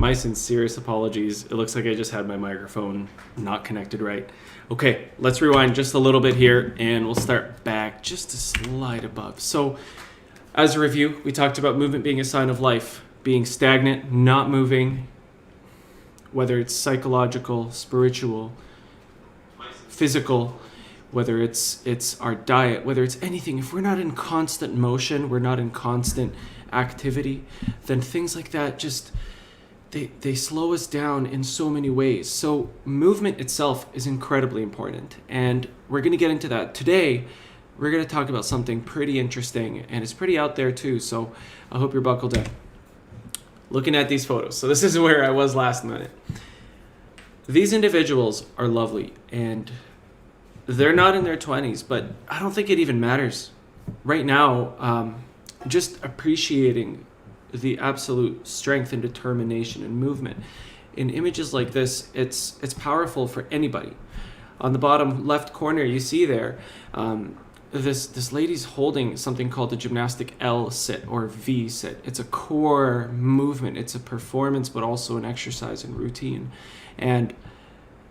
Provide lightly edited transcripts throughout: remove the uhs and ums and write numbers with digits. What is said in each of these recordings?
My sincerest apologies. It looks like I just had my microphone not connected right. Okay, let's rewind just a little bit here and we'll start back just a slide above. So as a review, we talked about movement being a sign of life, being stagnant, not moving, whether it's psychological, spiritual, physical, whether it's our diet, whether it's anything. If we're not in constant motion, we're not in constant activity, then things like that just they slow us down in so many ways. So movement itself is incredibly important, and we're going to get into that today. We're going to talk about something pretty interesting, and it's pretty out there too, so I hope you're buckled in. Looking at these photos, so this is where I was last minute. These individuals are lovely, and they're not in their 20s, but I don't think it even matters right now. Just appreciating the absolute strength and determination and movement in images like this, it's powerful for anybody. On the bottom left corner, you see there, this lady's holding something called the gymnastic L sit or V sit. It's a core movement. It's a performance, but also an exercise and routine. And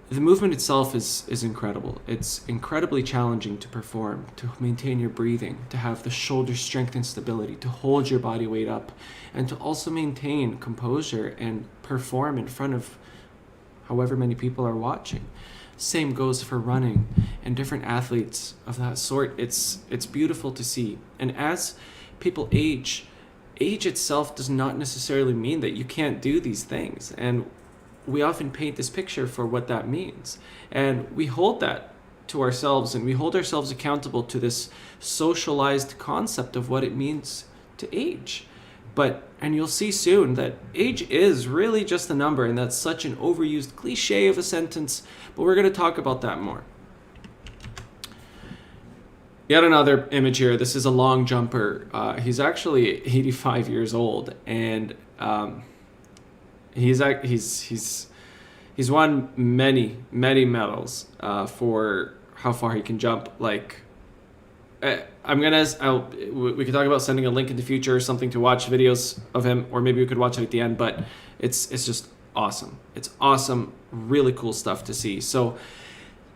the movement itself is incredible. It's incredibly challenging to perform, to maintain your breathing, to have the shoulder strength and stability, to hold your body weight up, and to also maintain composure and perform in front of however many people are watching. Same goes for running and different athletes of that sort. It's beautiful to see. And as people age itself does not necessarily mean that you can't do these things. And we often paint this picture for what that means. And we hold that to ourselves, and we hold ourselves accountable to this socialized concept of what it means to age. And you'll see soon that age is really just a number, and that's such an overused cliche of a sentence, but we're going to talk about that more. Yet another image here. This is a long jumper. He's actually 85 years old, and he's won many medals for how far he can jump. Like, we can talk about sending a link in the future or something to watch videos of him, or maybe we could watch it at the end. But it's just awesome. It's awesome, really cool stuff to see. So,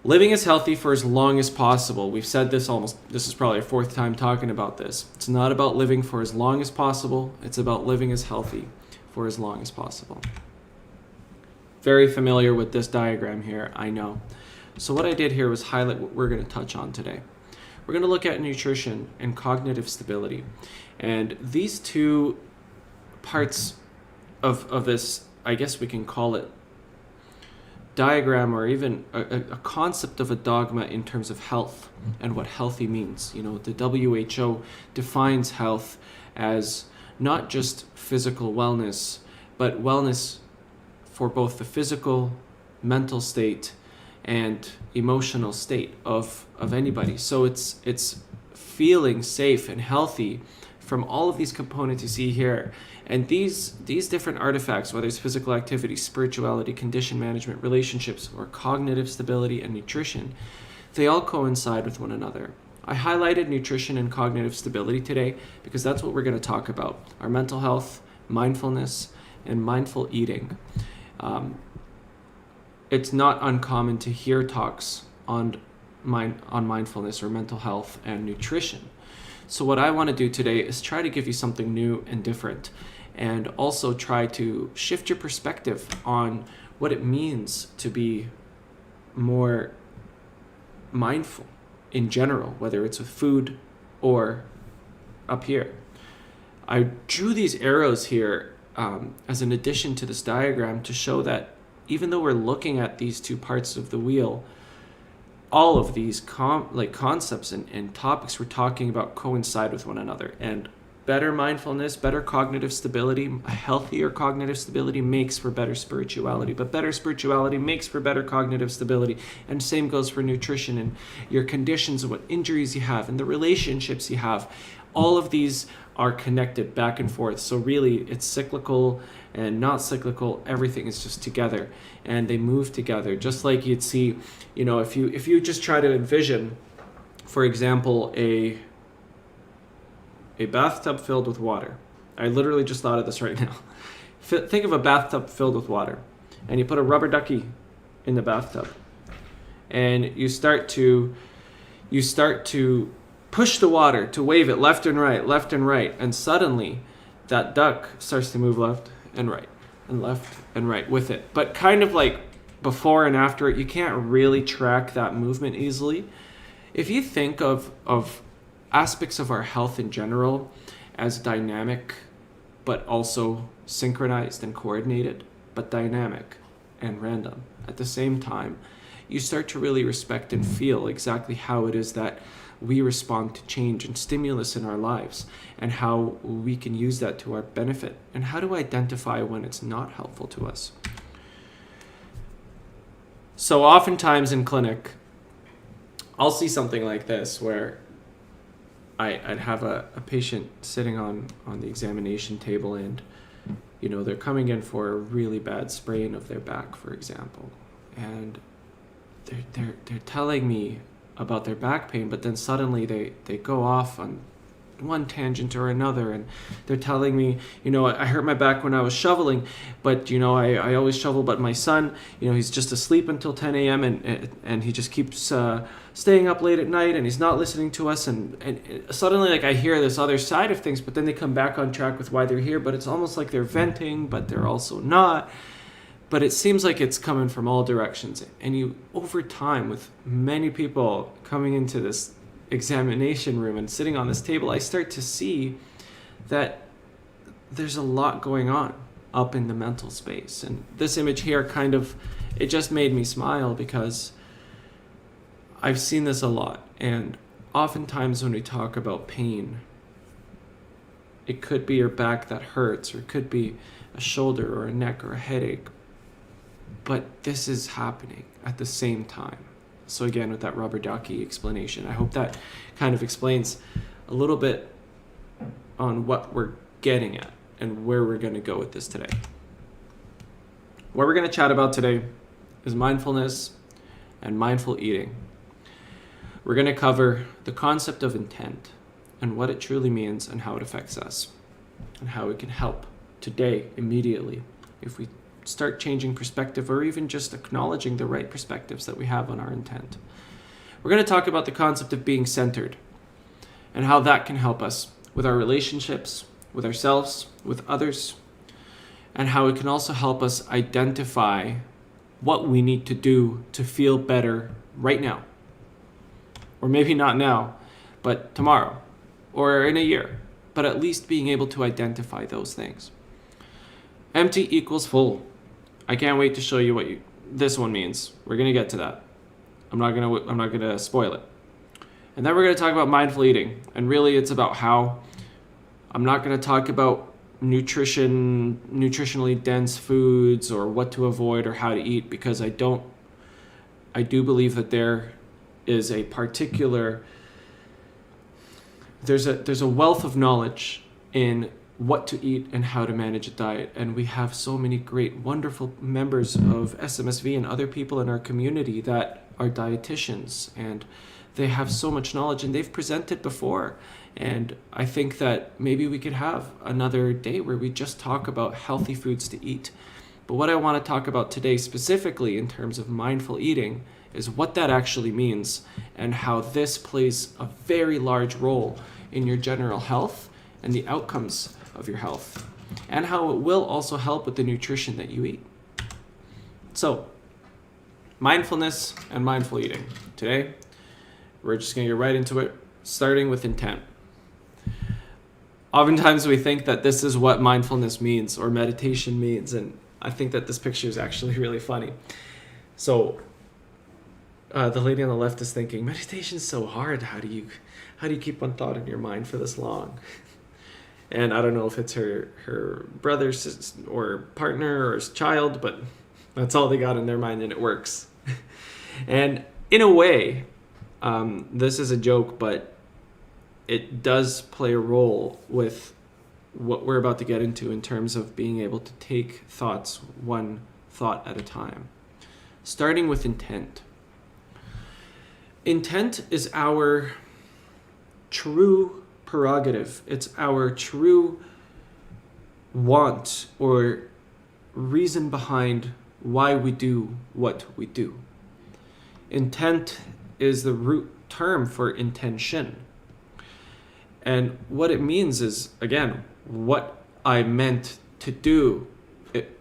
living as healthy for as long as possible. We've said this this is probably our fourth time talking about this. It's not about living for as long as possible. It's about living as healthy for as long as possible. Very familiar with this diagram here, I know. So what I did here was highlight what we're going to touch on today. We're going to look at nutrition and cognitive stability. And these two parts of this, I guess we can call it diagram, or even a concept of a dogma in terms of health and what healthy means. You know, the WHO defines health as not just physical wellness, but wellness for both the physical, mental state, and emotional state of anybody. So it's feeling safe and healthy from all of these components you see here. And these different artifacts, whether it's physical activity, spirituality, condition management, relationships, or cognitive stability and nutrition, they all coincide with one another. I highlighted nutrition and cognitive stability today because that's what we're going to talk about. Our mental health, mindfulness, and mindful eating. It's not uncommon to hear talks on mindfulness or mental health and nutrition. So what I want to do today is try to give you something new and different, and also try to shift your perspective on what it means to be more mindful in general, whether it's with food or up here. I drew these arrows here as an addition to this diagram to show that even though we're looking at these two parts of the wheel, all of these concepts and topics we're talking about coincide with one another. And better mindfulness, better cognitive stability, a healthier cognitive stability makes for better spirituality, but better spirituality makes for better cognitive stability. And same goes for nutrition and your conditions and what injuries you have and the relationships you have. All of these are connected back and forth. So really it's cyclical and not cyclical. Everything is just together and they move together. Just like you'd see, you know, if you just try to envision, for example, a bathtub filled with water. I literally just thought of this right now. Think of a bathtub filled with water, and you put a rubber ducky in the bathtub, and you start to push the water, to wave it left and right, and suddenly that duck starts to move left and right with it. But kind of like before and after it, you can't really track that movement easily. If you think of aspects of our health in general as dynamic, but also synchronized and coordinated, but dynamic and random at the same time, you start to really respect and feel exactly how it is that we respond to change and stimulus in our lives, and how we can use that to our benefit, and how to identify when it's not helpful to us. So oftentimes in clinic, I'll see something like this where I'd have a patient sitting on the examination table, and they're coming in for a really bad sprain of their back, for example, and they're telling me about their back pain, but then suddenly they go off on one tangent or another, and they're telling me, I hurt my back when I was shoveling, but I always shovel, but my son, he's just asleep until 10 a.m. and he just keeps staying up late at night, and he's not listening to us, and suddenly I hear this other side of things, but then they come back on track with why they're here, but it's almost like they're venting, but they're also not. But it seems like it's coming from all directions. And over time, with many people coming into this examination room and sitting on this table, I start to see that there's a lot going on up in the mental space. And this image here it just made me smile, because I've seen this a lot. And oftentimes when we talk about pain, it could be your back that hurts, or it could be a shoulder or a neck or a headache. But this is happening at the same time. So again, with that rubber ducky explanation, I hope that kind of explains a little bit on what we're getting at and where we're going to go with this today. What we're going to chat about today is mindfulness and mindful eating. We're going to cover the concept of intent and what it truly means and how it affects us, and how it can help today, immediately, if we start changing perspective, or even just acknowledging the right perspectives that we have on our intent. We're going to talk about the concept of being centered and how that can help us with our relationships, with ourselves, with others, and how it can also help us identify what we need to do to feel better right now. Or maybe not now, but tomorrow, or in a year, but at least being able to identify those things. Empty equals full. I can't wait to show you what this one means. We're going to get to that. I'm not going to spoil it. And then we're going to talk about mindful eating. And really it's about how I'm not going to talk about nutritionally dense foods or what to avoid or how to eat, because I do believe that there is a particular, there's a wealth of knowledge in what to eat and how to manage a diet. And we have so many great, wonderful members of SMSV and other people in our community that are dietitians, and they have so much knowledge, and they've presented before. And I think that maybe we could have another day where we just talk about healthy foods to eat. But what I want to talk about today specifically in terms of mindful eating is what that actually means, and how this plays a very large role in your general health and the outcomes of your health, and how it will also help with the nutrition that you eat. So, mindfulness and mindful eating. Today, we're just going to get right into it, starting with intent. Oftentimes we think that this is what mindfulness means or meditation means, and I think that this picture is actually really funny. So, the lady on the left is thinking, meditation's so hard. How do you keep one thought in your mind for this long? And I don't know if it's her brother or partner or his child, but that's all they got in their mind, and it works. And in a way, this is a joke, but it does play a role with what we're about to get into in terms of being able to take thoughts one thought at a time. Starting with intent. Intent is our true prerogative. It's our true want or reason behind why we do what we do. Intent is the root term for intention. And what it means is, again, what I meant to do.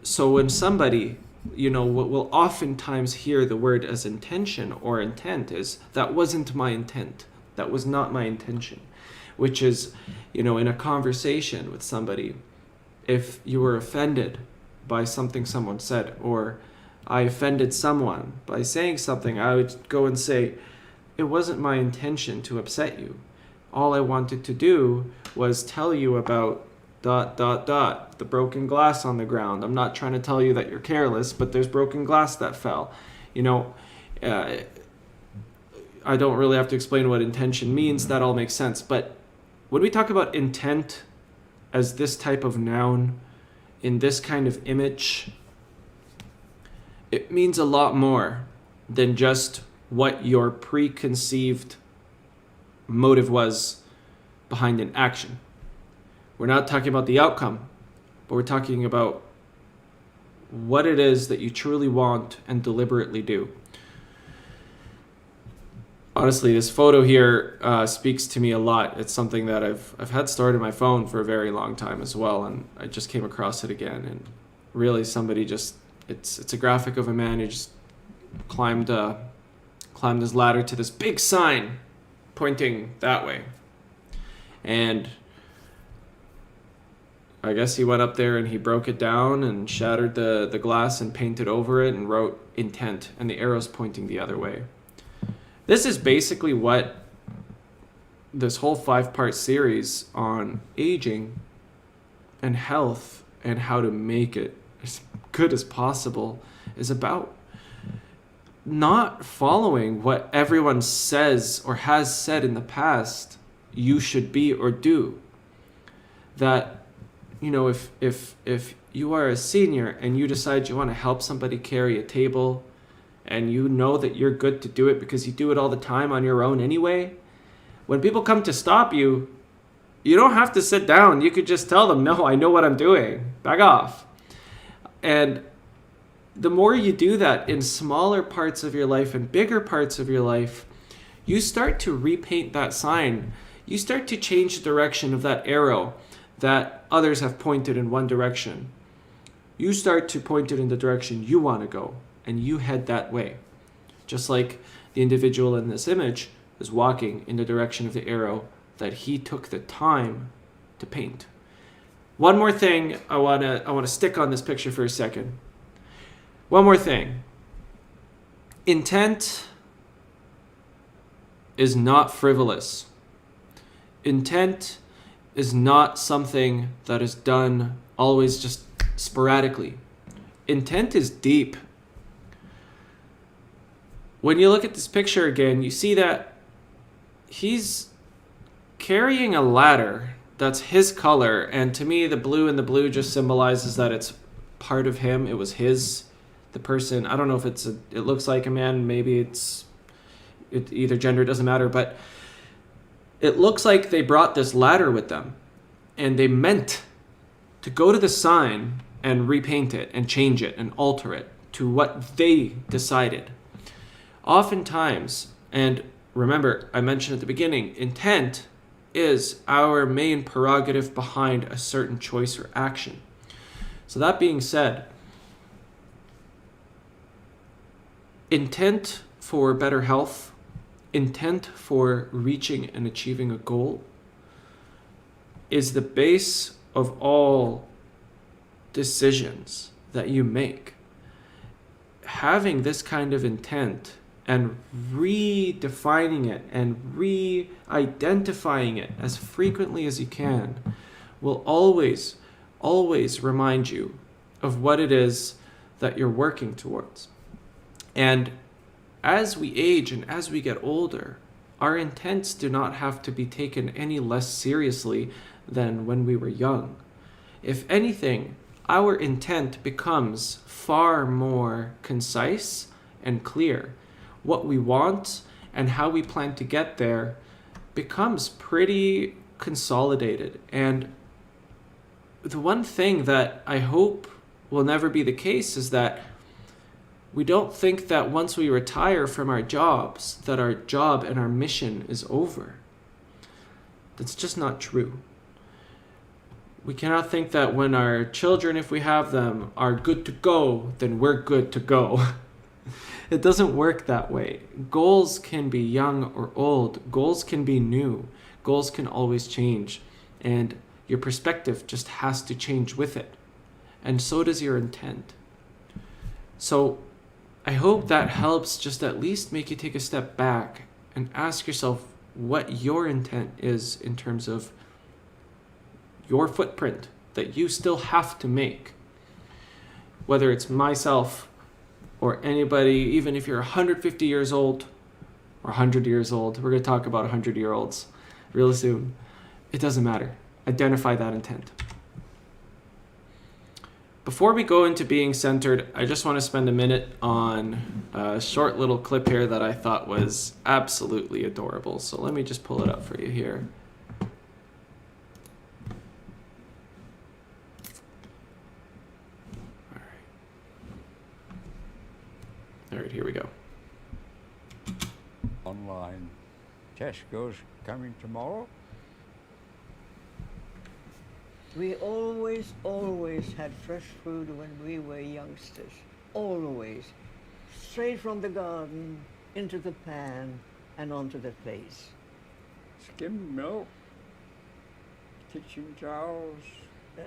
So when somebody, will oftentimes hear the word as intention or intent is, that wasn't my intent. That was not my intention. Which is, in a conversation with somebody, if you were offended by something someone said, or I offended someone by saying something, I would go and say, it wasn't my intention to upset you. All I wanted to do was tell you about ... the broken glass on the ground. I'm not trying to tell you that you're careless, but there's broken glass that fell. I don't really have to explain what intention means. That all makes sense. But when we talk about intent as this type of noun, in this kind of image, it means a lot more than just what your preconceived motive was behind an action. We're not talking about the outcome, but we're talking about what it is that you truly want and deliberately do. Honestly, this photo here speaks to me a lot. It's something that I've had stored in my phone for a very long time as well, and I just came across it again. And really, somebody it's a graphic of a man who just climbed his ladder to this big sign pointing that way. And I guess he went up there and he broke it down and shattered the glass and painted over it and wrote intent, and the arrow's pointing the other way. This is basically what this whole 5-part series on aging and health and how to make it as good as possible is about. Not following what everyone says or has said in the past you should be or do. That, if you are a senior and you decide you want to help somebody carry a table, and you know that you're good to do it because you do it all the time on your own anyway, when people come to stop you, you don't have to sit down. You could just tell them, no, I know what I'm doing. Back off. And the more you do that in smaller parts of your life and bigger parts of your life, you start to repaint that sign. You start to change the direction of that arrow that others have pointed in one direction. You start to point it in the direction you want to go, and you head that way. Just like the individual in this image is walking in the direction of the arrow that he took the time to paint. One more thing, I want to stick on this picture for a second. One more thing. Intent is not frivolous. Intent is not something that is done always just sporadically. Intent is deep. When you look at this picture again, you see that he's carrying a ladder that's his color, and to me the blue just symbolizes that it's part of him. It was his, the person. I don't know if it looks like a man, maybe it either gender, doesn't matter, but it looks like they brought this ladder with them and they meant to go to the sign and repaint it and change it and alter it to what they decided. Oftentimes, and remember, I mentioned at the beginning, intent is our main prerogative behind a certain choice or action. So that being said, intent for better health, intent for reaching and achieving a goal is the base of all decisions that you make. Having this kind of intent and redefining it and re-identifying it as frequently as you can will always remind you of what it is that you're working towards. And as we age and as we get older, our intents do not have to be taken any less seriously than when we were young. If anything, our intent becomes far more concise and clear. What we want and how we plan to get there becomes pretty consolidated. And the one thing that I hope will never be the case is that we don't think that once we retire from our jobs, that our job and our mission is over. That's just not true. We cannot think that when our children, if we have them, are good to go, then we're good to go. It doesn't work that way. Goals can be young or old. Goals can be new. Goals can always change. And your perspective just has to change with it. And so does your intent. So I hope that helps just at least make you take a step back and ask yourself what your intent is in terms of your footprint that you still have to make. Whether it's myself or anybody, even if you're 150 years old or 100 years old, we're going to talk about 100-year-olds real soon. It doesn't matter. Identify that intent. Before we go into being centered, I just want to spend a minute on a short little clip here that I thought was absolutely adorable. So let me just pull it up for you here. All right, here we go. Online. Tesco's coming tomorrow. We always had fresh food when we were youngsters. Always. Straight from the garden, into the pan, and onto the plate. Skimmed milk, kitchen towels.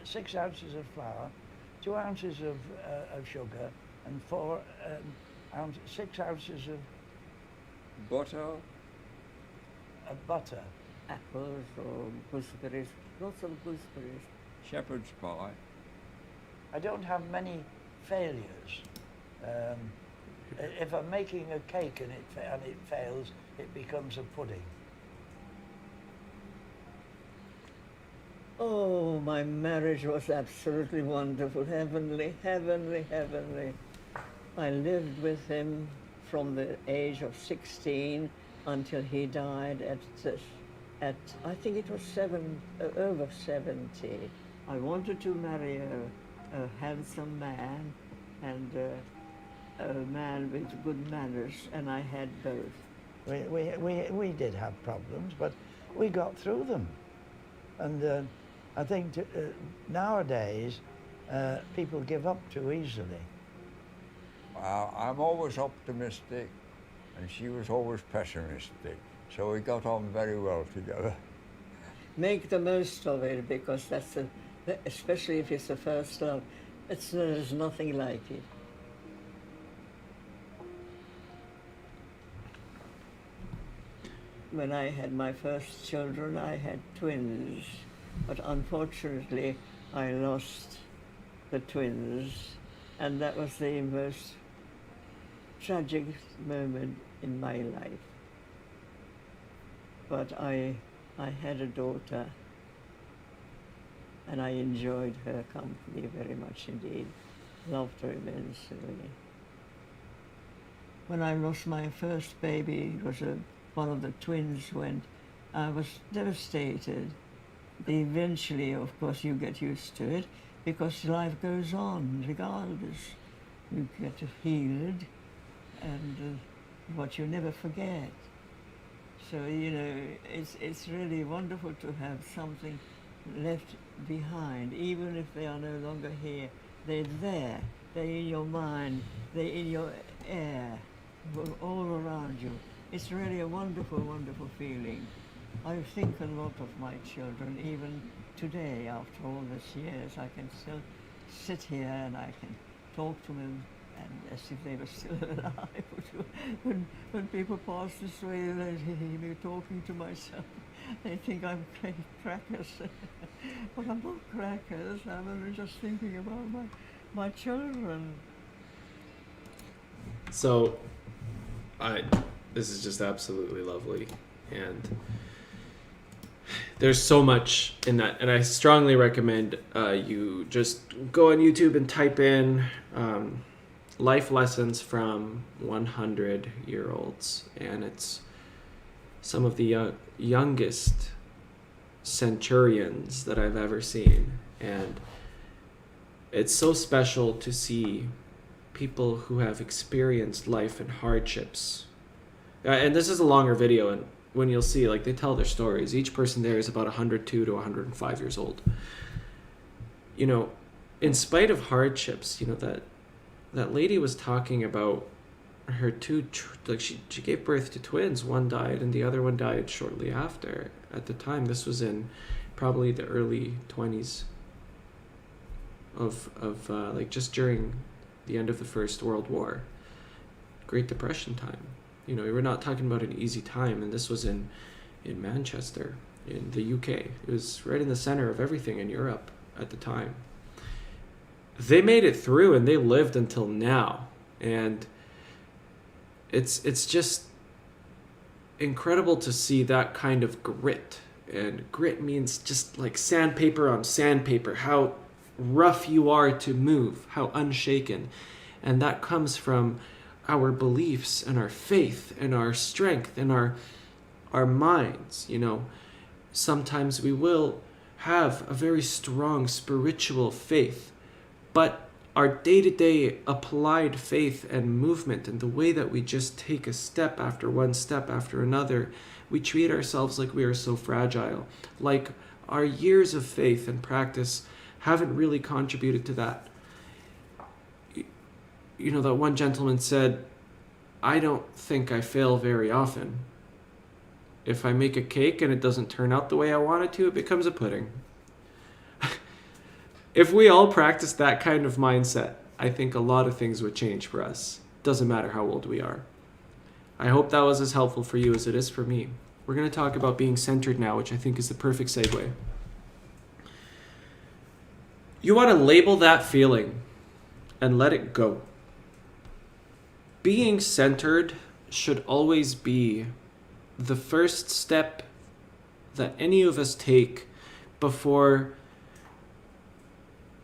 6 ounces of flour, 2 ounces of sugar, and 6 ounces of butter. Butter. Apples or gooseberries, lots of gooseberries. Shepherd's pie. I don't have many failures. If I'm making a cake and it fails, it becomes a pudding. Oh, my marriage was absolutely wonderful, heavenly, heavenly, heavenly. I lived with him from the age of 16 until he died at I think it was over 70. I wanted to marry a handsome man and a man with good manners, and I had both. We did have problems, but we got through them. And I think nowadays people give up too easily. I'm always optimistic, and she was always pessimistic. So we got on very well together. Make the most of it, because that's especially if it's the first love. There's nothing like it. When I had my first children, I had twins, but unfortunately, I lost the twins, and that was the most tragic moment in my life. But I had a daughter, and I enjoyed her company very much indeed. Loved her immensely. When I lost my first baby, it was one of the twins went. I was devastated. Eventually, of course, you get used to it, because life goes on regardless. You get healed, and what you never forget. So, it's really wonderful to have something left behind, even if they are no longer here. They're there, they're in your mind, they're in your air, all around you. It's really a wonderful, wonderful feeling. I think a lot of my children, even today, after all these years. I can still sit here and I can talk to them and as if they were still alive. When people pass this way, they hear me talking to myself. They think I'm crackers. But I'm not crackers. I'm only just thinking about my children. So, this is just absolutely lovely, and there's so much in that, and I strongly recommend you just go on YouTube and type in life lessons from 100-year-olds, and it's some of the youngest centurions that I've ever seen, And it's so special to see people who have experienced life and hardships. And this is a longer video, and when you'll see, like, they tell their stories. Each person there is about 102 to 105 years old. You know, in spite of hardships, you know, that lady was talking about her two, she gave birth to twins. One died and the other one died shortly after. At the time, this was in probably the early 20s of like just during the end of the First World War, Great Depression time. You know, we're not talking about an easy time, and this was in Manchester, in the UK. It was right in the center of everything in Europe at the time. They made it through and they lived until now. And it's just incredible to see that kind of grit. And grit means just like sandpaper on sandpaper, how rough you are to move, how unshaken. And that comes from our beliefs and our faith and our strength and our minds. You know, sometimes we will have a very strong spiritual faith, but our day-to-day applied faith and movement and the way that we just take a step after one step after another, we treat ourselves like we are so fragile, like our years of faith and practice haven't really contributed to that. You know, that one gentleman said, I don't think I fail very often. If I make a cake and it doesn't turn out the way I want it to, it becomes a pudding. If we all practice that kind of mindset, I think a lot of things would change for us. Doesn't matter how old we are. I hope that was as helpful for you as it is for me. We're going to talk about being centered now, which I think is the perfect segue. You want to label that feeling and let it go. Being centered should always be the first step that any of us take before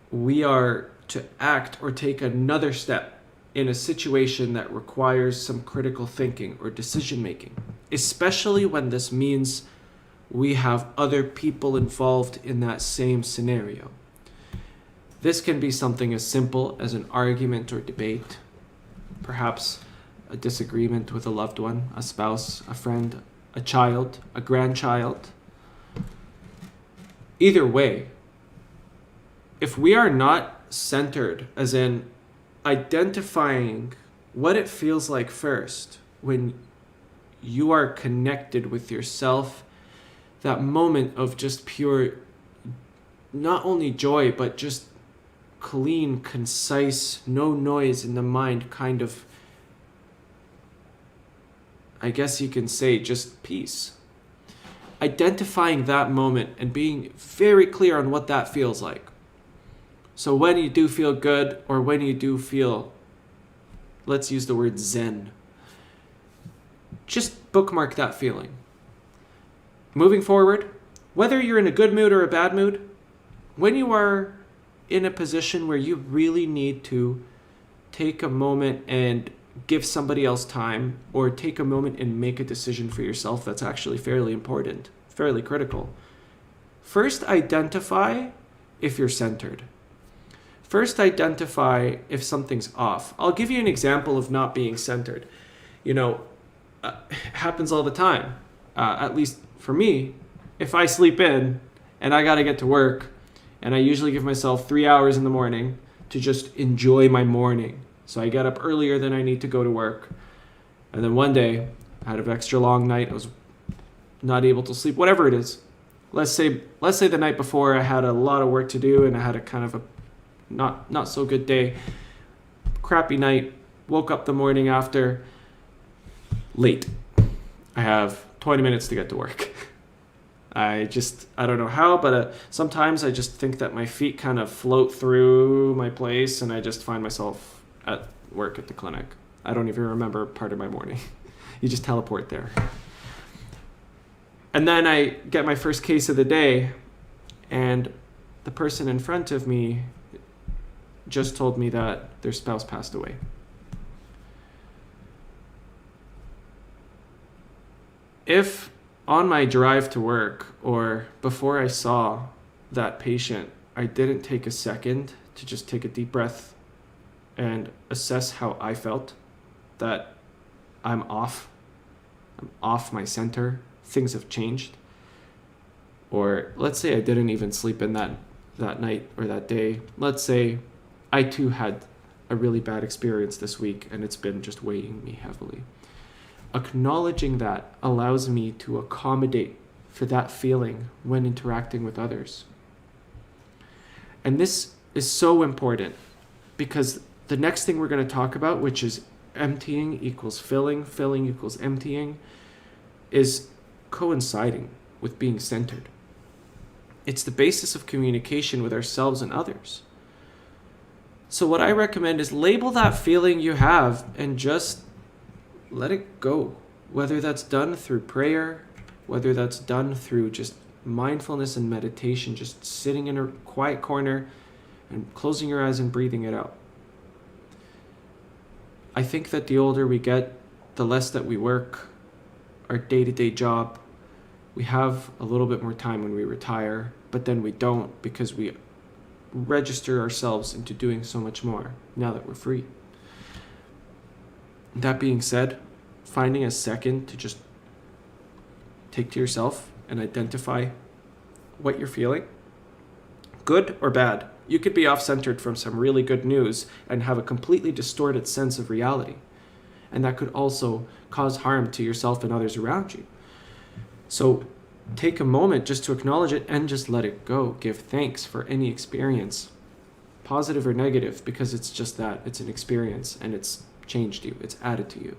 we are to act or take another step in a situation that requires some critical thinking or decision making, especially when this means we have other people involved in that same scenario. This can be something as simple as an argument or debate, perhaps a disagreement with a loved one, a spouse, a friend, a child, a grandchild. Either way, if we are not centered, as in identifying what it feels like first when you are connected with yourself, that moment of just pure, not only joy, but just clean, concise, no noise in the mind kind of, I guess you can say, just peace. Identifying that moment and being very clear on what that feels like. So when you do feel good, or when you do feel, let's use the word zen, just bookmark that feeling. Moving forward, whether you're in a good mood or a bad mood, when you are in a position where you really need to take a moment and give somebody else time, or take a moment and make a decision for yourself that's actually fairly important, fairly critical, first identify if you're centered. First identify if something's off. I'll give you an example of not being centered. You know, it happens all the time. At least for me, if I sleep in and I gotta get to work, and I usually give myself 3 hours in the morning to just enjoy my morning. So I get up earlier than I need to go to work. And then one day, I had an extra long night. I was not able to sleep, whatever it is. Let's say the night before I had a lot of work to do and I had a kind of a not so good day. Crappy night. Woke up the morning after. Late. I have 20 minutes to get to work. I don't know how, but sometimes I just think that my feet kind of float through my place and I just find myself at work at the clinic. I don't even remember part of my morning. You just teleport there. And then I get my first case of the day, and the person in front of me just told me that their spouse passed away. If on my drive to work, or before I saw that patient, I didn't take a second to just take a deep breath and assess how I felt, that I'm off my center, things have changed. Or let's say I didn't even sleep in that night or that day. Let's say I too had a really bad experience this week and it's been just weighing me heavily. Acknowledging that allows me to accommodate for that feeling when interacting with others. And this is so important because the next thing we're going to talk about, which is emptying equals filling, filling equals emptying, is coinciding with being centered. It's the basis of communication with ourselves and others. So what I recommend is label that feeling you have and just let it go. Whether that's done through prayer, whether that's done through just mindfulness and meditation, just sitting in a quiet corner and closing your eyes and breathing it out. I think that the older we get, the less that we work, our day-to-day job, we have a little bit more time when we retire, but then we don't because we register ourselves into doing so much more now that we're free. That being said, finding a second to just take to yourself and identify what you're feeling, good or bad. You could be off-centered from some really good news and have a completely distorted sense of reality. And that could also cause harm to yourself and others around you. So take a moment just to acknowledge it and just let it go. Give thanks for any experience, positive or negative, because it's just that. It's an experience and it's changed you. It's added to you.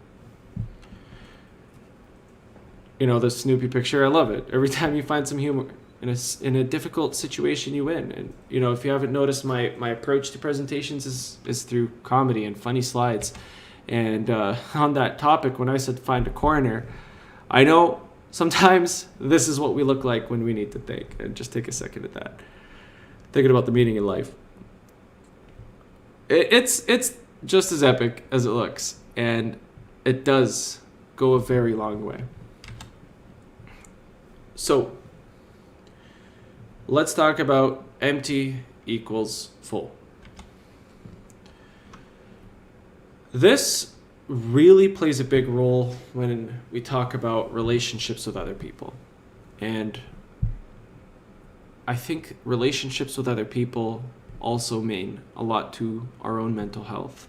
You know, the Snoopy picture, I love it. Every time you find some humor in a difficult situation you win. And, you know, if you haven't noticed, my approach to presentations is through comedy and funny slides. And on that topic, when I said find a corner, I know sometimes this is what we look like when we need to think. And just take a second at that. Thinking about the meaning in life. It's just as epic as it looks. And it does go a very long way. So let's talk about empty equals full. This really plays a big role when we talk about relationships with other people. And I think relationships with other people also mean a lot to our own mental health.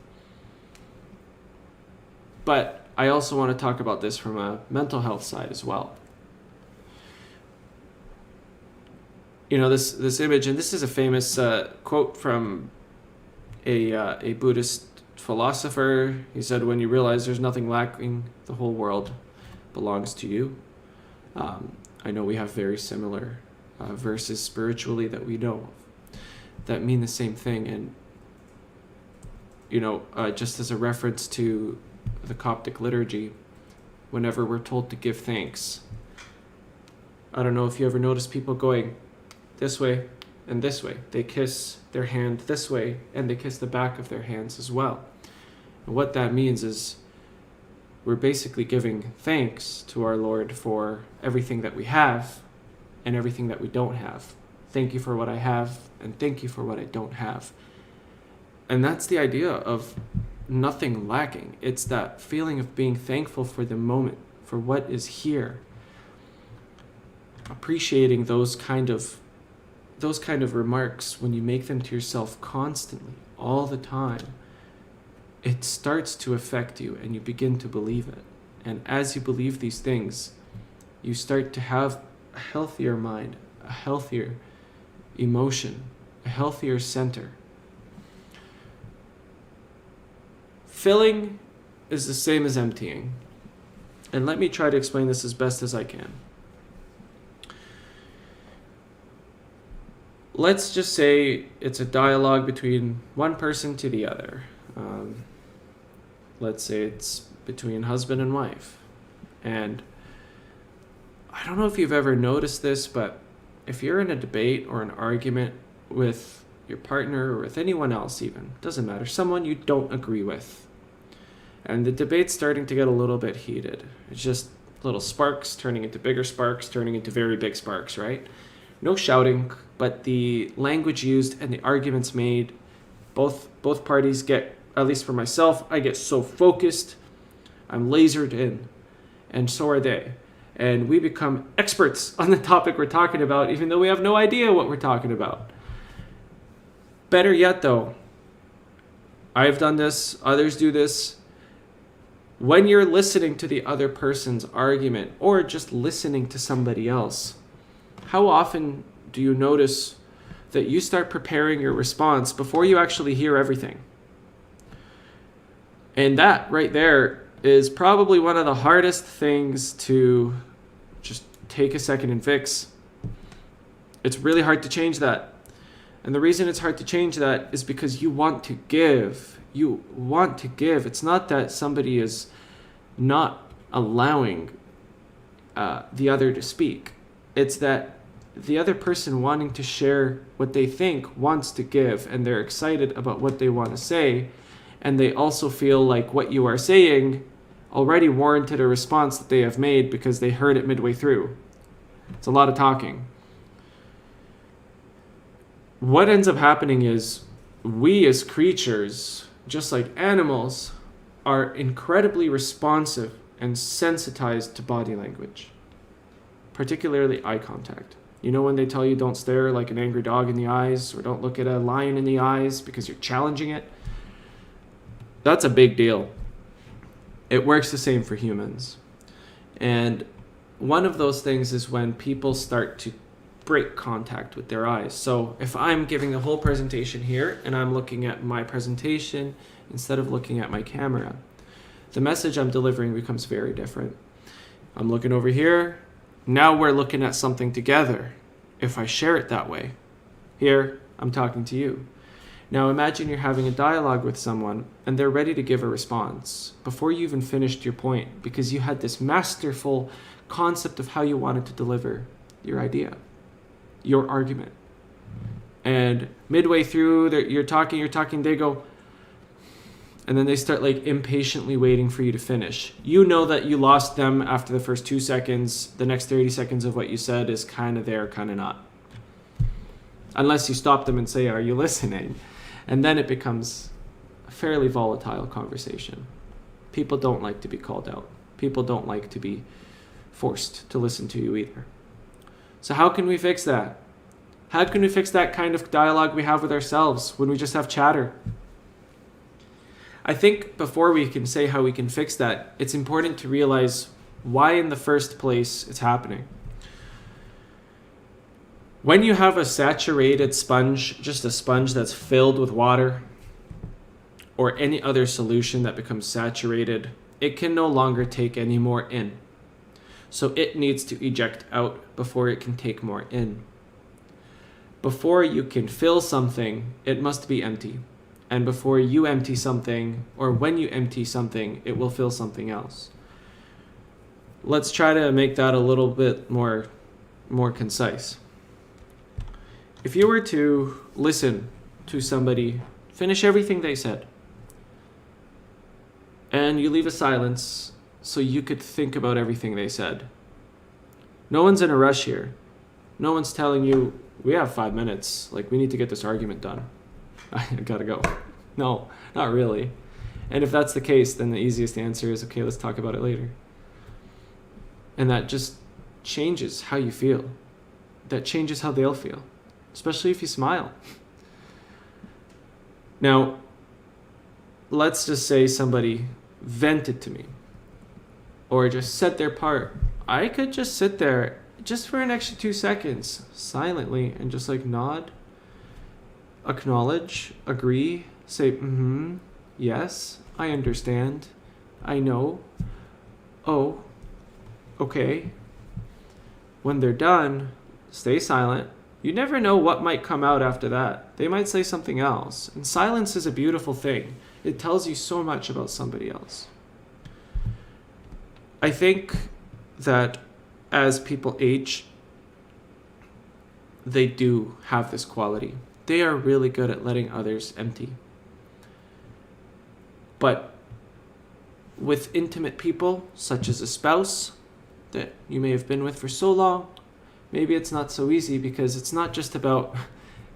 But I also want to talk about this from a mental health side as well. You know, this image, and this is a famous quote from a Buddhist philosopher. He said, when you realize there's nothing lacking, the whole world belongs to you. I know we have very similar verses spiritually that we know of that mean the same thing. And, you know, just as a reference to the Coptic liturgy, whenever we're told to give thanks, I don't know if you ever notice people going this way and this way. They kiss their hand this way and they kiss the back of their hands as well. And what that means is we're basically giving thanks to our Lord for everything that we have and everything that we don't have. Thank you for what I have and thank you for what I don't have. And that's the idea of nothing lacking. It's that feeling of being thankful for the moment, for what is here. Appreciating those kind of remarks, when you make them to yourself constantly, all the time, it starts to affect you and you begin to believe it. And as you believe these things, you start to have a healthier mind, a healthier emotion, a healthier center. Filling is the same as emptying. And let me try to explain this as best as I can. Let's just say it's a dialogue between one person to the other. Let's say it's between husband and wife. And I don't know if you've ever noticed this, but if you're in a debate or an argument with your partner or with anyone else even, doesn't matter, someone you don't agree with, and the debate's starting to get a little bit heated. It's just little sparks turning into bigger sparks, turning into very big sparks, right? No shouting, but the language used and the arguments made, both parties get, at least for myself, I get so focused, I'm lasered in, and so are they. And we become experts on the topic we're talking about, even though we have no idea what we're talking about. Better yet, though, I've done this, others do this. When you're listening to the other person's argument or just listening to somebody else, how often do you notice that you start preparing your response before you actually hear everything? And that right there is probably one of the hardest things to just take a second and fix. It's really hard to change that. And the reason it's hard to change that is because you want to give. You want to give. It's not that somebody is not allowing the other to speak. It's that the other person wanting to share what they think wants to give, and they're excited about what they want to say. And they also feel like what you are saying already warranted a response that they have made because they heard it midway through. It's a lot of talking. What ends up happening is we as creatures, just like animals, are incredibly responsive and sensitized to body language, particularly eye contact. You know when they tell you don't stare like an angry dog in the eyes, or don't look at a lion in the eyes because you're challenging it? That's a big deal. It works the same for humans. And one of those things is when people start to break contact with their eyes. So if I'm giving the whole presentation here and I'm looking at my presentation instead of looking at my camera, the message I'm delivering becomes very different. I'm looking over here. Now we're looking at something together. If I share it that way, here I'm talking to you. Now imagine you're having a dialogue with someone and they're ready to give a response before you even finished your point, because you had this masterful concept of how you wanted to deliver your idea, your argument. And midway through, you're talking, they go, and then they start like impatiently waiting for you to finish. You know that you lost them after the first 2 seconds. The next 30 seconds of what you said is kind of there, kind of not. Unless you stop them and say, are you listening? And then it becomes a fairly volatile conversation. People don't like to be called out. People don't like to be forced to listen to you either. So how can we fix that? How can we fix that kind of dialogue we have with ourselves when we just have chatter? I think before we can say how we can fix that, it's important to realize why in the first place it's happening. When you have a saturated sponge, just a sponge that's filled with water, or any other solution that becomes saturated, it can no longer take any more in. So it needs to eject out before it can take more in. Before you can fill something, it must be empty. And before you empty something, or when you empty something, it will fill something else. Let's try to make that a little bit more concise. If you were to listen to somebody finish everything they said, and you leave a silence so you could think about everything they said. No one's in a rush here. No one's telling you, we have 5 minutes, like we need to get this argument done. I gotta go. No, not really. And if that's the case, then the easiest answer is, okay, let's talk about it later. And that just changes how you feel. That changes how they'll feel, especially if you smile. Now, let's just say somebody vented to me or just said their part. I could just sit there just for an extra 2 seconds silently and just like nod, acknowledge, agree, say, yes, I understand, I know, oh, okay. When they're done, stay silent. You never know what might come out after that. They might say something else. And silence is a beautiful thing. It tells you so much about somebody else. I think that as people age, they do have this quality. They are really good at letting others empty. But with intimate people, such as a spouse that you may have been with for so long, maybe it's not so easy, because it's not just about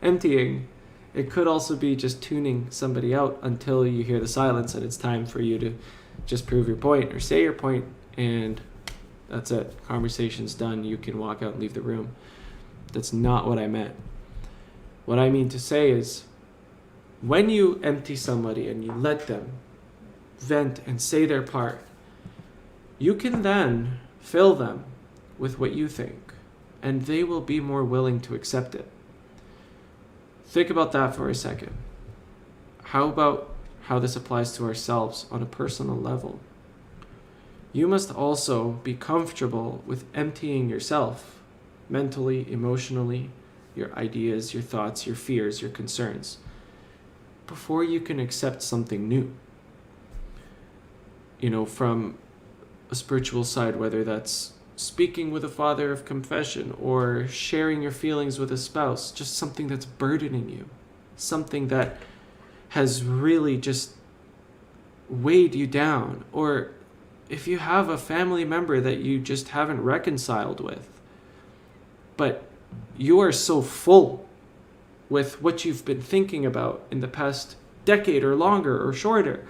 emptying. It could also be just tuning somebody out until you hear the silence and it's time for you to just prove your point or say your point, and that's it. Conversation's done. You can walk out and leave the room. That's not what I meant. What I mean to say is, when you empty somebody and you let them vent and say their part, you can then fill them with what you think, and they will be more willing to accept it. Think about that for a second. How about how this applies to ourselves on a personal level? You must also be comfortable with emptying yourself, mentally, emotionally, your ideas, your thoughts, your fears, your concerns, before you can accept something new. From a spiritual side, whether that's speaking with a father of confession or sharing your feelings with a spouse, just something that's burdening you, something that has really just weighed you down, or if you have a family member that you just haven't reconciled with, but you are so full with what you've been thinking about in the past decade or longer or shorter,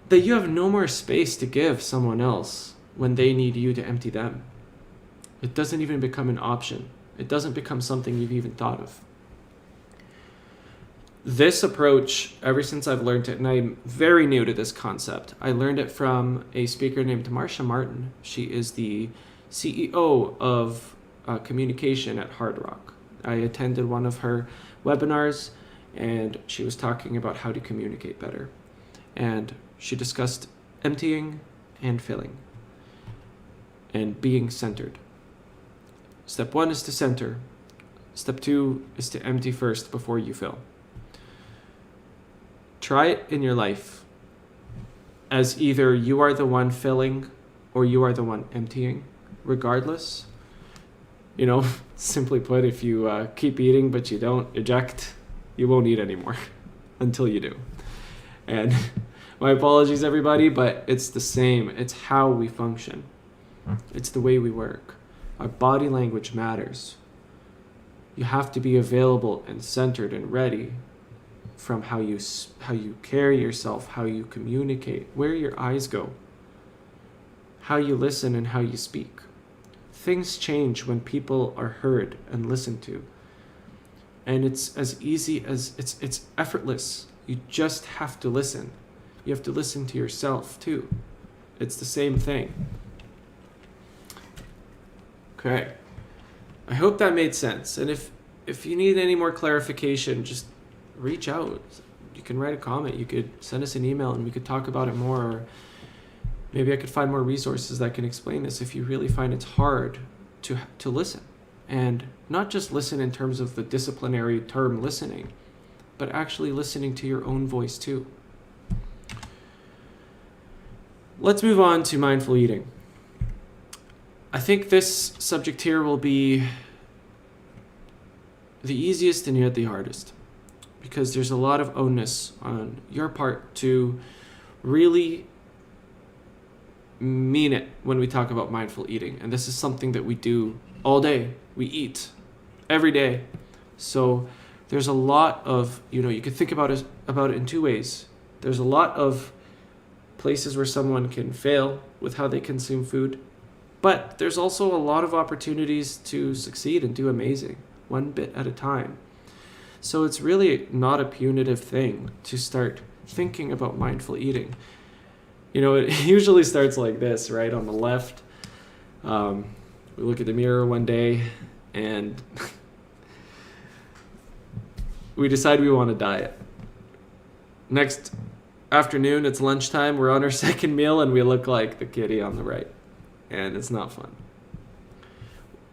that you have no more space to give someone else when they need you to empty them. It doesn't even become an option. It doesn't become something you've even thought of. This approach, ever since I've learned it, and I'm very new to this concept, I learned it from a speaker named Marsha Martin. She is the CEO of communication at Hard Rock. I attended one of her webinars, and she was talking about how to communicate better. And she discussed emptying and filling and being centered. Step 1 is to center. Step 2 is to empty first before you fill. Try it in your life as either you are the one filling or you are the one emptying. Regardless, simply put, if you keep eating but you don't eject, you won't eat anymore until you do. And my apologies, everybody, but it's the same. It's how we function. It's the way we work. Our body language matters. You have to be available and centered and ready, from how you carry yourself, how you communicate, where your eyes go, how you listen and how you speak. Things change when people are heard and listened to. And it's as easy as, it's effortless. You just have to listen. You have to listen to yourself too. It's the same thing. Okay. I hope that made sense. And if you need any more clarification, just reach out. You can write a comment. You could send us an email and we could talk about it more. Or maybe I could find more resources that can explain this if you really find it's hard to listen. And not just listen in terms of the disciplinary term listening, but actually listening to your own voice too. Let's move on to mindful eating. I think this subject here will be the easiest and yet the hardest, because there's a lot of onus on your part to really mean it when we talk about mindful eating. And this is something that we do all day. We eat every day. So there's a lot of, you could think about it in two ways. There's a lot of places where someone can fail with how they consume food, but there's also a lot of opportunities to succeed and do amazing, one bit at a time. So it's really not a punitive thing to start thinking about mindful eating. It usually starts like this, right? On the left, we look at the mirror one day and we decide we want to diet. Next afternoon, it's lunchtime, we're on our second meal and we look like the kitty on the right. And it's not fun.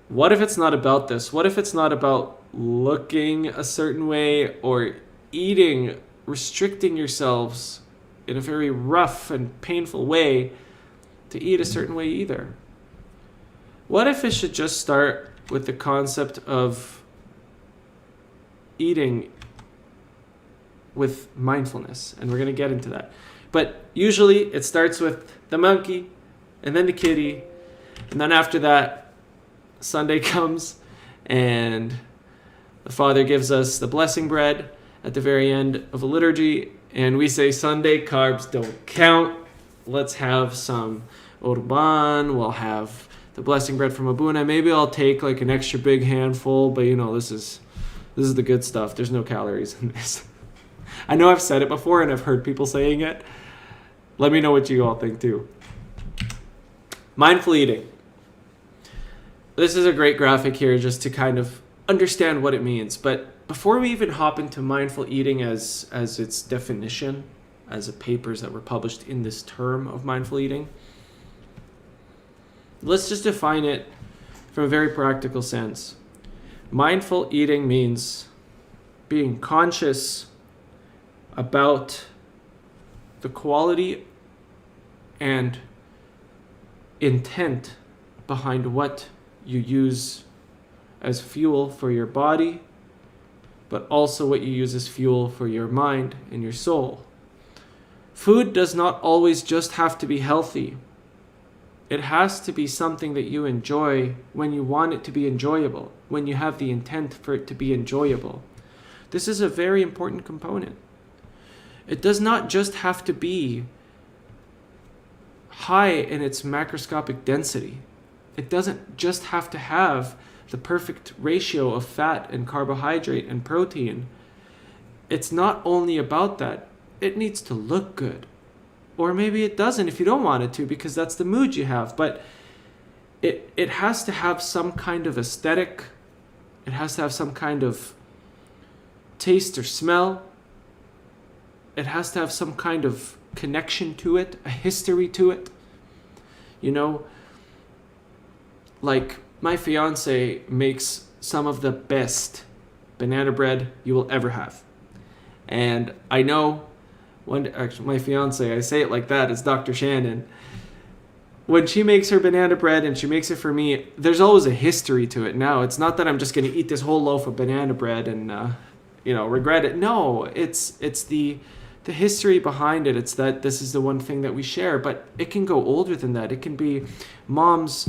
What if it's not about this? What if it's not about looking a certain way or eating, restricting yourselves in a very rough and painful way to eat a certain way either? What if it should just start with the concept of eating with mindfulness? And we're going to get into that. But usually it starts with the monkey and then the kitty. And then after that, Sunday comes and the Father gives us the blessing bread at the very end of a liturgy, and we say, Sunday carbs don't count. Let's have some urban. We'll have the blessing bread from Abuna. Maybe I'll take like an extra big handful, but this is the good stuff. There's no calories in this. I know I've said it before and I've heard people saying it. Let me know what you all think too. Mindful eating. This is a great graphic here just to kind of understand what it means. But before we even hop into mindful eating as its definition, as the papers that were published in this term of mindful eating, let's just define it from a very practical sense. Mindful eating means being conscious about the quality and intent behind what you use as fuel for your body, but also what you use as fuel for your mind and your soul. Food does not always just have to be healthy. It has to be something that you enjoy when you want it to be enjoyable, when you have the intent for it to be enjoyable. This is a very important component. It does not just have to be high in its macroscopic density. It doesn't just have to have the perfect ratio of fat and carbohydrate and protein. It's not only about that. It needs to look good. Or maybe it doesn't if you don't want it to, because that's the mood you have. But it has to have some kind of aesthetic. It has to have some kind of taste or smell. It has to have some kind of connection to it, a history to it. Like my fiance makes some of the best banana bread you will ever have. And I know my fiance, I say it like that, it's Dr. Shannon. When she makes her banana bread and she makes it for me, there's always a history to it now. It's not that I'm just going to eat this whole loaf of banana bread and, regret it. No, it's the history behind it. It's that this is the one thing that we share, but it can go older than that. It can be mom's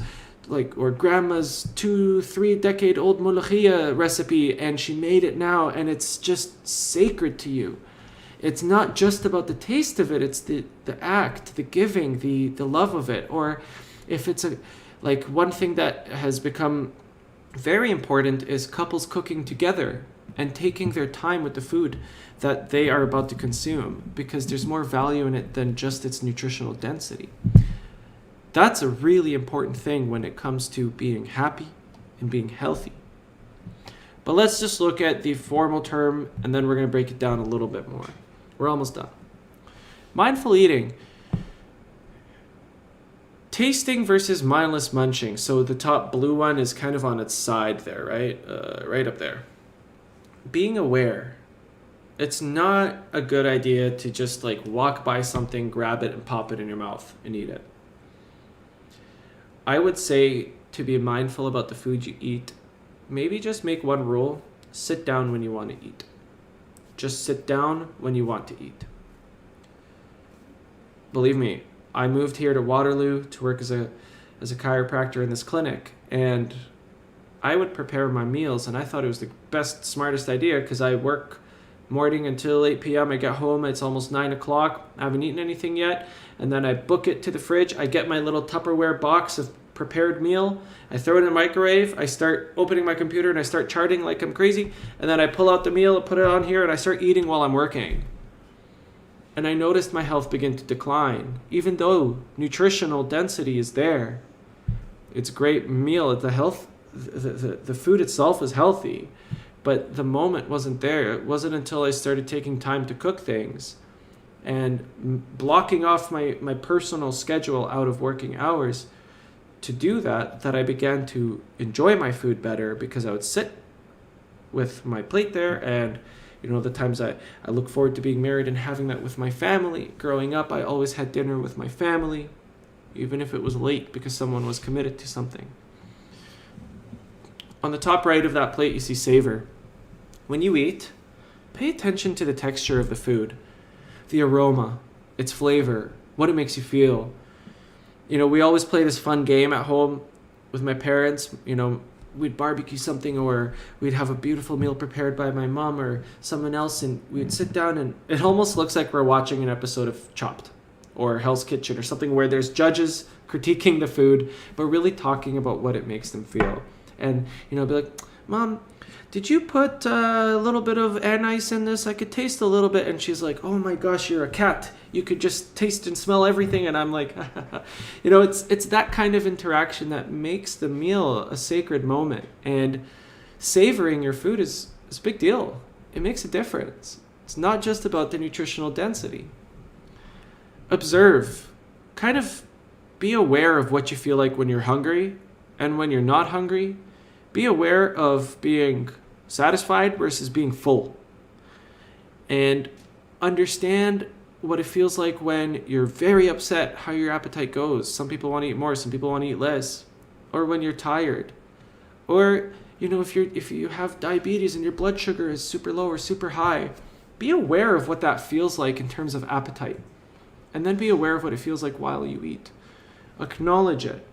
or grandma's 2-3 decade old molokhia recipe, and she made it now, and it's just sacred to you. It's not just about the taste of it, it's the act, the giving, the love of it. Or if it's one thing that has become very important is couples cooking together and taking their time with the food that they are about to consume, because there's more value in it than just its nutritional density. That's a really important thing when it comes to being happy and being healthy. But let's just look at the formal term, and then we're going to break it down a little bit more. We're almost done. Mindful eating. Tasting versus mindless munching. So the top blue one is kind of on its side there, right? Right up there. Being aware. It's not a good idea to just walk by something, grab it, and pop it in your mouth and eat it. I would say to be mindful about the food you eat, maybe just make one rule: sit down when you want to eat. Just sit down when you want to eat. Believe me, I moved here to Waterloo to work as a chiropractor in this clinic, and I would prepare my meals, and I thought it was the best, smartest idea, because I work morning until 8 p.m. I get home, it's almost 9 o'clock. I haven't eaten anything yet. And then I book it to the fridge. I get my little Tupperware box of prepared meal. I throw it in the microwave. I start opening my computer and I start charting like I'm crazy. And then I pull out the meal and put it on here and I start eating while I'm working. And I noticed my health begin to decline, even though nutritional density is there. It's a great meal. The food itself is healthy. But the moment wasn't there. It wasn't until I started taking time to cook things and blocking off my personal schedule out of working hours to do that I began to enjoy my food better, because I would sit with my plate there, and the times I look forward to being married and having that with my family. Growing up, I always had dinner with my family, even if it was late because someone was committed to something. On the top right of that plate, you see savor. When you eat, pay attention to the texture of the food, the aroma, its flavor, what it makes you feel. We always play this fun game at home. with my parents, we'd barbecue something, or we'd have a beautiful meal prepared by my mom or someone else, and we'd sit down, and it almost looks like we're watching an episode of Chopped or Hell's Kitchen or something, where there's judges critiquing the food, but really talking about what it makes them feel. And, be like, Mom, did you put a little bit of anise in this? I could taste a little bit. And she's like, oh my gosh, you're a cat. You could just taste and smell everything. And I'm like, it's that kind of interaction that makes the meal a sacred moment. And savoring your food is a big deal. It makes a difference. It's not just about the nutritional density. Observe. Kind of be aware of what you feel like when you're hungry and when you're not hungry. Be aware of being satisfied versus being full. And understand what it feels like when you're very upset, how your appetite goes. Some people want to eat more, some people want to eat less. Or when you're tired. Or, if you have diabetes and your blood sugar is super low or super high, be aware of what that feels like in terms of appetite. And then be aware of what it feels like while you eat. Acknowledge it.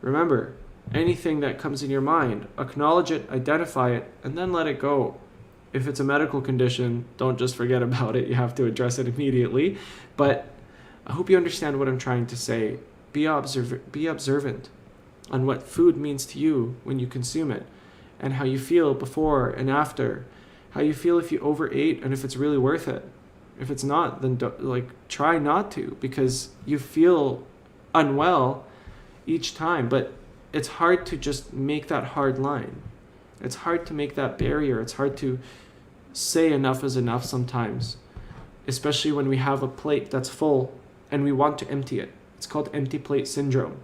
Remember, anything that comes in your mind, acknowledge it, identify it, and then let it go. If it's a medical condition, don't just forget about it. You have to address it immediately. But I hope you understand what I'm trying to say. Be observant on what food means to you when you consume it, and how you feel before and after, how you feel if you overate, and if it's really worth it. If it's not, then try not to, because you feel unwell each time. But it's hard to just make that hard line. It's hard to make that barrier. It's hard to say enough is enough sometimes, especially when we have a plate that's full and we want to empty it. It's called empty plate syndrome.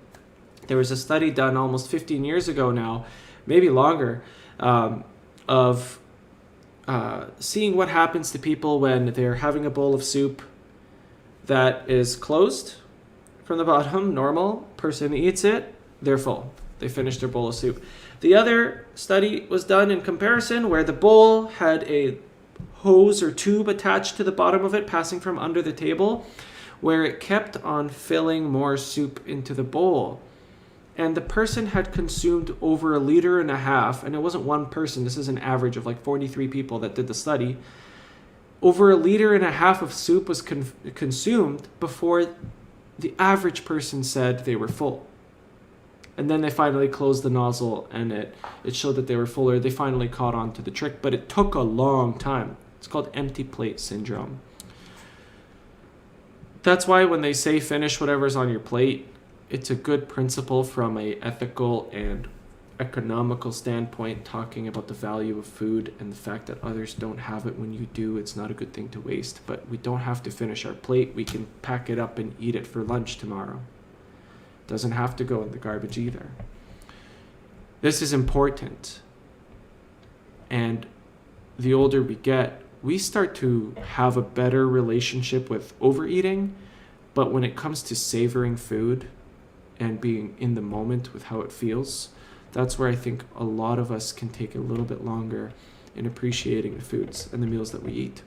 There was a study done almost 15 years ago now, maybe longer, of seeing what happens to people when they're having a bowl of soup that is closed from the bottom, normal, person eats it, they're full. They finished their bowl of soup. The other study was done in comparison, where the bowl had a hose or tube attached to the bottom of it, passing from under the table, where it kept on filling more soup into the bowl. And the person had consumed over 1.5 liters, and it wasn't one person, this is an average of 43 people that did the study. Over 1.5 liters of soup was consumed before the average person said they were full. And then they finally closed the nozzle, and it showed that they were fuller. They finally caught on to the trick, but it took a long time. It's called empty plate syndrome. That's why when they say finish whatever's on your plate, it's a good principle from a ethical and economical standpoint, talking about the value of food and the fact that others don't have it when you do. It's not a good thing to waste, but we don't have to finish our plate. We can pack it up and eat it for lunch tomorrow. Doesn't have to go in the garbage either. This is important. And the older we get, we start to have a better relationship with overeating. But when it comes to savoring food and being in the moment with how it feels, that's where I think a lot of us can take a little bit longer in appreciating the foods and the meals that we eat.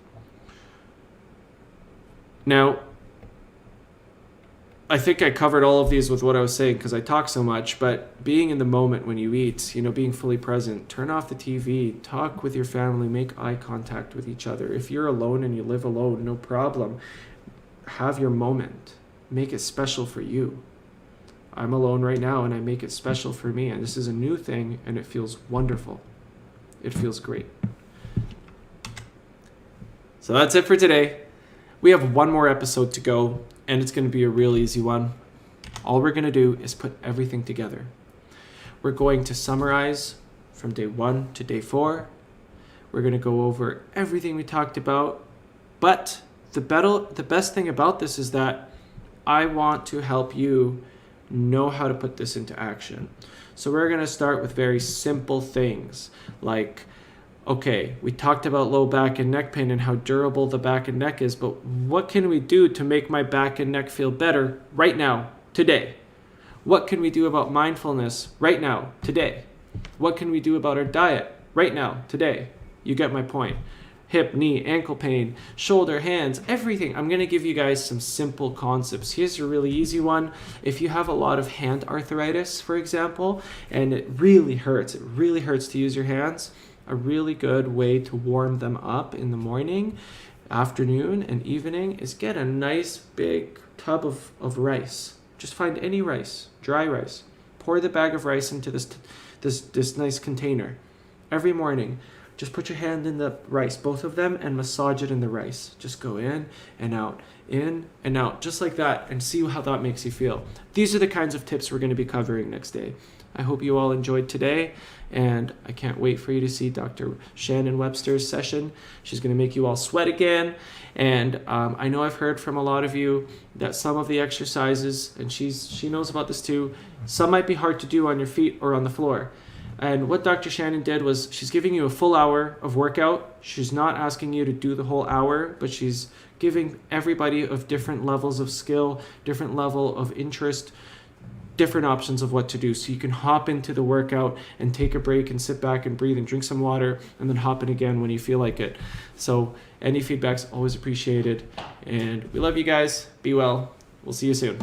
Now, I think I covered all of these with what I was saying because I talk so much, but being in the moment when you eat, being fully present, turn off the TV, talk with your family, make eye contact with each other. If you're alone and you live alone, no problem. Have your moment. Make it special for you. I'm alone right now and I make it special for me, and this is a new thing and it feels wonderful. It feels great. So that's it for today. We have one more episode to go. And it's going to be a real easy one. All we're going to do is put everything together. We're going to summarize from day 1 to day 4. We're going to go over everything we talked about. But the best thing about this is that I want to help you know how to put this into action. So we're going to start with very simple things like, okay, we talked about low back and neck pain and how durable the back and neck is, but what can we do to make my back and neck feel better right now, today? What can we do about mindfulness right now, today? What can we do about our diet right now, today? You get my point. hip, knee, ankle pain, shoulder, hands, everything. I'm going to give you guys some simple concepts. Here's a really easy one. If you have a lot of hand arthritis, for example, and it really hurts to use your hands, a really good way to warm them up in the morning, afternoon, and evening is get a nice big tub of rice. Just find any rice, dry rice. Pour the bag of rice into this nice container. Every morning, just put your hand in the rice, both of them, and massage it in the rice. Just go in and out, just like that, and see how that makes you feel. These are the kinds of tips we're going to be covering next day. I hope you all enjoyed today, and I can't wait for you to see Dr. Shannon Webster's session. She's going to make you all sweat again, and I know I've heard from a lot of you that some of the exercises, and she knows about this too, some might be hard to do on your feet or on the floor. And what Dr. Shannon did was she's giving you a full hour of workout. She's not asking you to do the whole hour, but she's giving everybody of different levels of skill, different level of interest, different options of what to do. So you can hop into the workout and take a break and sit back and breathe and drink some water and then hop in again when you feel like it. So any feedback's always appreciated. And we love you guys. Be well. We'll see you soon.